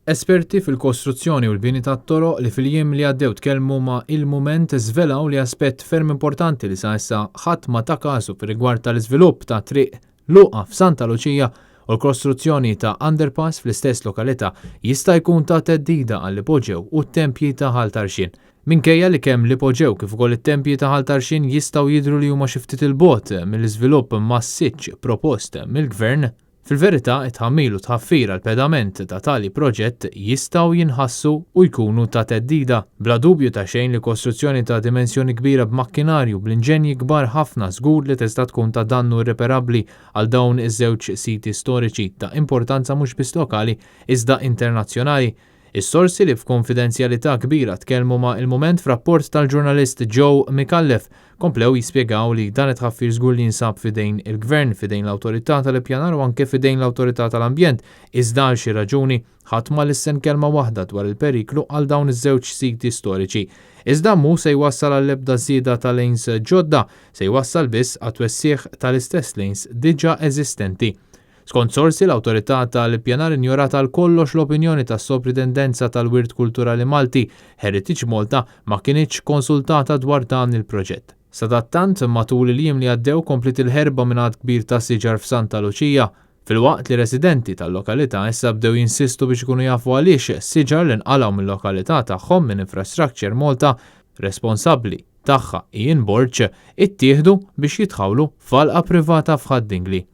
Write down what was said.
Esperti fil-kostruzzjoni u l-bini tat-toroq li fil-jiem li għaddew tkellmu ma' il-mument żvelaw li aspett ferm importanti li sa issa ħadd ma ta' kasu fir-rigward tal-iżvilupp ta' triq Luqa f'Santa Luċija u l-kostruzzjoni ta' underpass fl-istess lokalità jista' jkun ta' teddida għall-ipoġew u t-tempji ta' Ħaltarxin. Minkejja li kemm l-ipoġew kif ukoll it-tempji ta' Ħaltarxin jistgħu jidhru li huma xi ftit il-bogħod mill-iżvilupp massiġġ propost mill-Gvern, fil-verità it-ħammil u tħaffir għal pedament ta' tali proġett jistgħu jinħassu u jkunu ta' teddida. Bla dubju ta' xejn li kostruzzjoni ta' dimensjoni kbira b'makkinarju bl-inġenji kbar ħafna żgur li tista' tkun ta' dannu irreparabbli għal dawn iż-żewġ siti storiċi ta' importanza mhux biss lokali iżda internazzjonali. Is-sorsi li f'konfidenzjalità kbira tkellmu ma' il-mument f'rapport tal-ġurnalist Joe Mikallef komplew jispjegaw li dan it-tħaffir żgur li jinsab fidejn il-Gvern, fidejn l-Awtorità tal-Ippjanar u anke fidejn l-Awtorità tal-Ambjent, iżda għal xi raġuni ħadd ma lissen kelma waħda dwar il-periklu għal dawn iż-żewġ siti storiċi. Iżda mhu se jwassal għall-ebda żieda ta' lanes ġodda, se jwassal biss għat-twessieħ tal-istess lanes diġà eżistenti. Skont sorsi l-Awtorità tal-Ippjanar injorata għal kollox l-opinjoni tas-Soprintendenza tal-Wirt Kulturali Malti, Heritage Malta, ma kinitx konsultata dwar dan il-proġett. Sadattant matul il-jiem li għaddew komplit il-ħerba minn għad kbir ta' siġar f'Santa Luċija, fil-waqt li residenti tal-lokalità issa bdew jinsistu biex ikunu jafu għaliex siġar li nqalgħu mill-lokalità tagħhom minn Infrastructure Malta responsabbli tagħha Ian Borch ittieħdu biex jitħawlu f'għalqa privata f'Ħaddingli.